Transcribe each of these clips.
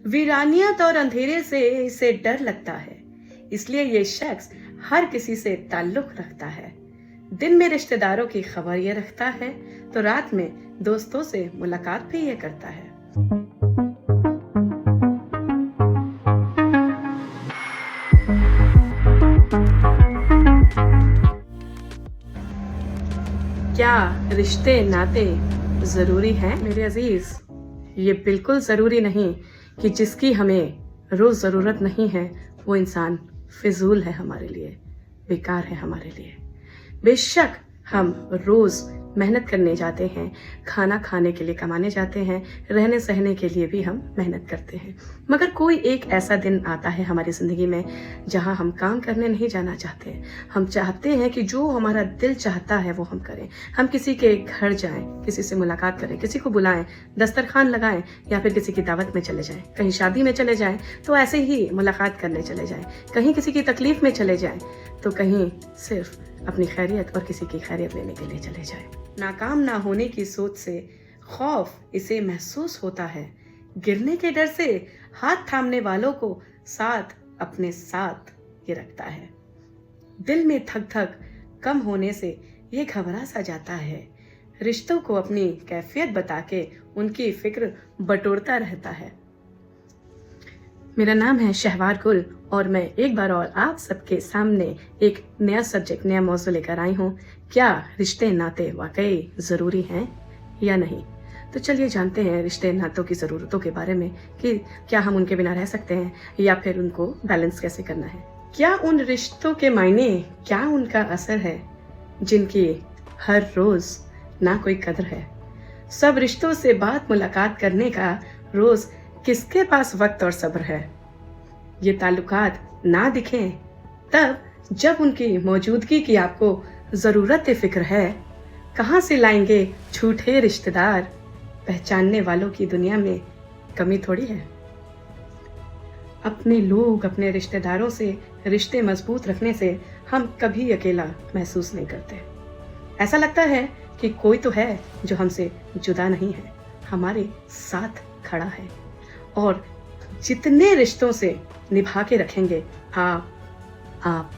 वीरानियत और अंधेरे से इसे डर लगता है, इसलिए ये शख्स हर किसी से ताल्लुक रखता है। दिन में रिश्तेदारों की खबर ये रखता है, तो रात में दोस्तों से मुलाकात भी ये करता है। क्या रिश्ते नाते जरूरी हैं मेरे अजीज? ये बिल्कुल जरूरी नहीं कि जिसकी हमें रोज जरूरत नहीं है वो इंसान फिजूल है हमारे लिए, बेकार है हमारे लिए। बेशक हम रोज मेहनत करने जाते हैं, खाना खाने के लिए कमाने जाते हैं, रहने सहने के लिए भी हम मेहनत करते हैं, मगर कोई एक ऐसा दिन आता है हमारी जिंदगी में जहां हम काम करने नहीं जाना चाहते। हम चाहते हैं कि जो हमारा दिल चाहता है वो हम करें। हम किसी के घर जाएं, किसी से मुलाकात करें, किसी को बुलाएं, दस्तरखान लगाएं, या फिर किसी की दावत में चले जाएं, कहीं शादी में चले जाएं तो ऐसे ही मुलाकात करने चले जाएं, कहीं किसी की तकलीफ में चले जाएं तो कहीं सिर्फ अपनी खैरियत और किसी की खैरियत लेने के लिए चले जाएं। नाकाम ना होने की सोच से खौफ इसे महसूस होता है। गिरने के डर से हाथ थामने वालों को साथ अपने साथ ये रखता है। दिल में धक धक कम होने से ये घबरा सा जाता है। रिश्तों को अपनी कैफियत बता के उनकी फिक्र बटोरता रहता है। मेरा नाम है शहवार गुल और मैं एक बार और आप सबके सामने एक नया सब्जेक्ट, नया मौजू लेकर आई हूँ। क्या रिश्ते नाते वाकई ज़रूरी हैं या नहीं? तो चलिए जानते हैं रिश्ते नातों की ज़रूरतों के बारे में कि क्या हम उनके बिना रह सकते हैं या फिर उनको बैलेंस कैसे करना है। क्या उन रिश्तों के मायने, क्या उनका असर है जिनकी हर रोज़ ना कोई कदर है? सब रिश्तों से बात मुलाकात करने का रोज़ किसके पास वक्त और सब्र है? ये ताल्लुकात ना दिखें तब जब उनकी मौजूदगी की आपको ज़रूरत फिक्र है। कहाँ से लाएंगे झूठे रिश्तेदार? पहचानने वालों की दुनिया में कमी थोड़ी है। अपने लोग, अपने रिश्तेदारों से रिश्ते मजबूत रखने से हम कभी अकेला महसूस नहीं करते। ऐसा लगता है कि कोई तो है जो हमसे जुदा नहीं है, हमारे साथ खड़ा है। और जितने रिश्तों से निभा के रखेंगे आप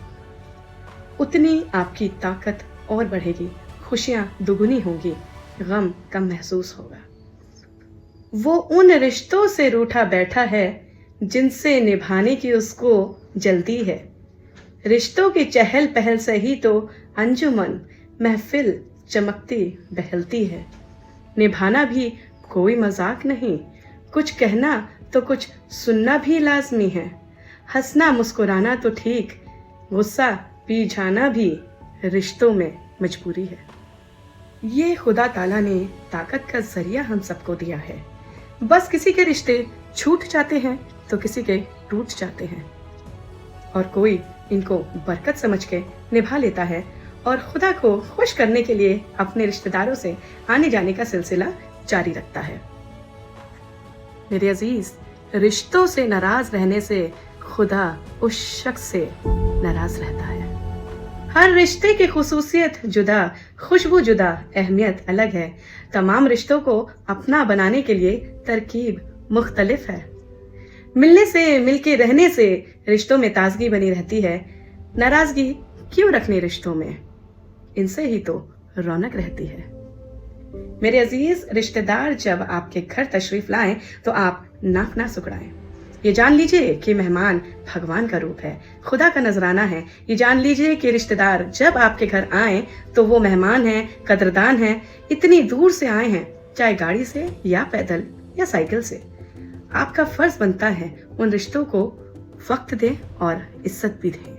उतनी आपकी ताकत और बढ़ेगी, खुशियां दुगुनी होंगी, गम कम महसूस होगा। वो उन रिश्तों से रूठा बैठा है जिनसे निभाने की उसको जल्दी है। रिश्तों की चहल पहल से ही तो अंजुमन महफिल चमकती बहलती है। निभाना भी कोई मजाक नहीं, कुछ कहना तो कुछ सुनना भी लाजमी है। हंसना मुस्कुराना तो ठीक, गुस्सा पी जाना भी रिश्तों में मजबूरी है। ये खुदा ताला ने ताकत का जरिया हम सबको दिया है। बस किसी के रिश्ते छूट जाते हैं तो किसी के टूट जाते हैं, और कोई इनको बरकत समझ के निभा लेता है और खुदा को खुश करने के लिए अपने रिश्तेदारों से आने जाने का सिलसिला जारी रखता है। मेरे अजीज, रिश्तों से नाराज रहने से खुदा उस शख्स से नाराज रहता है। हर रिश्ते की खुसूसियत जुदा, खुशबू जुदा, अहमियत अलग है। तमाम रिश्तों को अपना बनाने के लिए तरकीब मुख्तलिफ है। मिलने से, मिलके रहने से रिश्तों में ताजगी बनी रहती है। नाराजगी क्यों रखनी रिश्तों में? इनसे ही तो रौनक रहती है। मेरे अजीज, रिश्तेदार जब आपके घर तशरीफ लाएं तो आप नाक ना सुकड़ाएं। ये जान लीजिए कि मेहमान भगवान का रूप है, खुदा का नजराना है। ये जान लीजिए कि रिश्तेदार जब आपके घर आए तो वो मेहमान हैं, कदरदान हैं। इतनी दूर से आए हैं, चाहे गाड़ी से या पैदल या साइकिल से। आपका फर्ज बनता है उन रिश्तों को वक्त दें और इज्जत भी दें।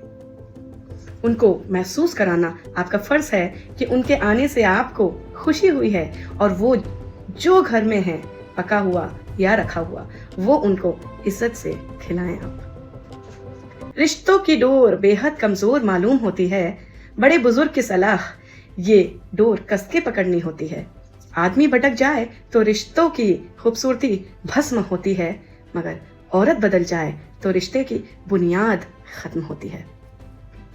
उनको महसूस कराना आपका फर्ज है कि उनके आने से आपको खुशी हुई है, और वो जो घर में है, पका हुआ या रखा हुआ, वो उनको इज्जत से खिलाएं आप। रिश्तों की डोर बेहद कमजोर मालूम होती है। बड़े बुजुर्ग की सलाह, ये डोर कसके पकड़नी होती है। आदमी भटक जाए तो रिश्तों की खूबसूरती भस्म होती है, मगर औरत बदल जाए तो रिश्ते की बुनियाद खत्म होती है।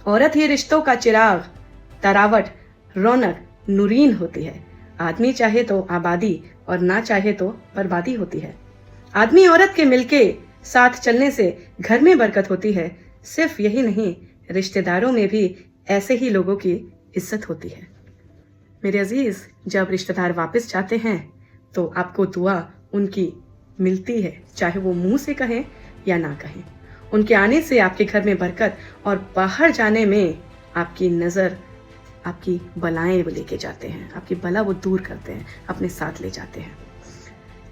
औरत ही रिश्तों का चिराग, तरावट, रौनक, नूरीन होती है। आदमी चाहे तो आबादी और ना चाहे तो बर्बादी होती है। आदमी औरत के मिलके साथ चलने से घर में बरकत होती है। सिर्फ यही नहीं, रिश्तेदारों में भी ऐसे ही लोगों की इज्जत होती है। मेरे अजीज, जब रिश्तेदार वापस जाते हैं तो आपको दुआ उनकी मिलती है, चाहे वो मुंह से कहें या ना कहें। उनके आने से आपके घर में बरकत और बाहर जाने में आपकी नज़र आपकी बलाएं वो लेके जाते हैं, आपकी बला वो दूर करते हैं, अपने साथ ले जाते हैं।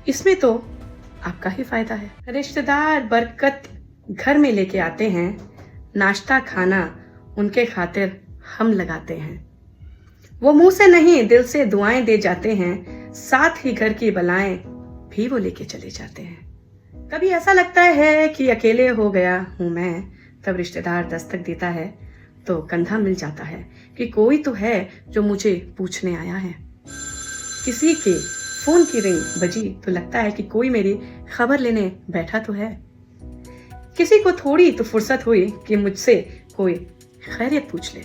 इसमें तो आपका ही फायदा है। रिश्तेदार बरकत घर में लेके आते हैं, नाश्ता खाना उनके खातिर हम लगाते हैं। वो मुंह से नहीं दिल से दुआएं दे जाते हैं, साथ ही घर की बलाएं भी वो लेके चले जाते हैं। कभी ऐसा लगता है कि अकेले हो गया हूं मैं, तब रिश्तेदार दस्तक देता है तो कंधा मिल जाता है कि कोई तो है जो मुझे पूछने आया है। किसी के फोन की रिंग बजी तो लगता है कि कोई मेरी खबर लेने बैठा तो है। किसी को थोड़ी तो फुर्सत हुई कि मुझसे कोई खैरियत पूछ ले।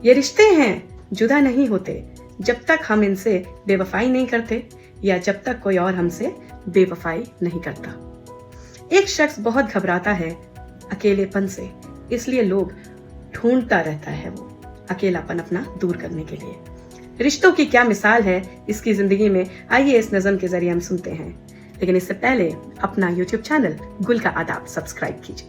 ये रिश्ते हैं, जुदा नहीं होते जब तक हम इनसे बेवफाई नहीं करते या जब तक कोई और हमसे बेवफाई नहीं करता। एक शख्स बहुत घबराता है अकेलेपन से, इसलिए लोग ढूंढता रहता है वो अकेलापन अपना दूर करने के लिए। रिश्तों की क्या मिसाल है इसकी जिंदगी में, आइए इस नज़म के जरिए हम सुनते हैं। लेकिन इससे पहले अपना YouTube चैनल गुल का आदाब सब्सक्राइब कीजिए।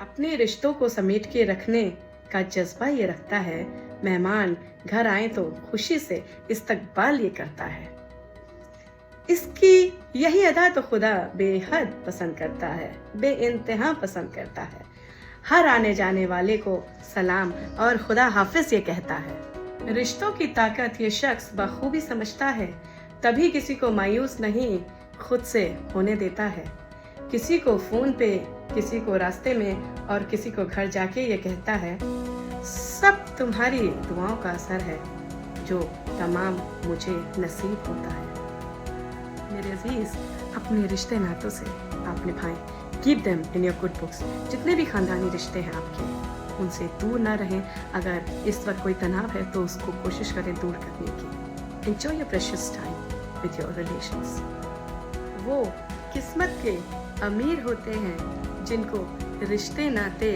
अपने रिश्तों को समेट के रखने का जज्बा ये रखता है, मेहमान घर आए तो खुशी से इस्तकबाल ये करता है। इसकी यही अदा तो खुदा बेहद पसंद करता है, बेइंतहा पसंद करता है। हर आने जाने वाले को सलाम और खुदा हाफिज ये कहता है। रिश्तों की ताकत ये शख्स बखूबी समझता है, तभी किसी को मायूस नहीं खुद से होने देता है। किसी को फोन पे, किसी को रास्ते में और किसी को घर जाके ये कहता है, सब तुम्हारी दुआओं का असर है, जो तमाम मुझे नसीब होता है। मेरे अजीज, अपने रिश्ते नातों से आप निभाएं, keep them in your good books. जितने भी खानदानी रिश्ते हैं आपके, उनसे दूर ना रहें। अगर इस वक्त कोई तनाव है तो उसको कोशिश करें दूर करने की। Enjoy your precious time with your relations. वो किस्मत के अमीर होते हैं जिनको रिश्ते नाते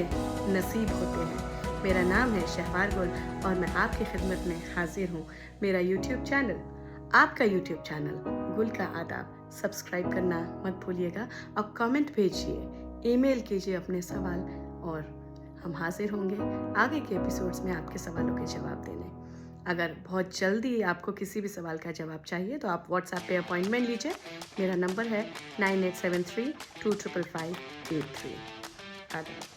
नसीब होते हैं। मेरा नाम है शहवार गुल और मैं आपकी खिदमत में हाजिर हूँ। मेरा YouTube चैनल, आपका YouTube चैनल गुल का आदाब, सब्सक्राइब करना मत भूलिएगा और कमेंट भेजिए, ईमेल कीजिए अपने सवाल और हम हाजिर होंगे आगे के एपिसोड्स में आपके सवालों के जवाब देने। अगर बहुत जल्दी आपको किसी भी सवाल का जवाब चाहिए तो आप WhatsApp पे अपॉइंटमेंट लीजिए। मेरा नंबर है 9873 255 83। आदाब।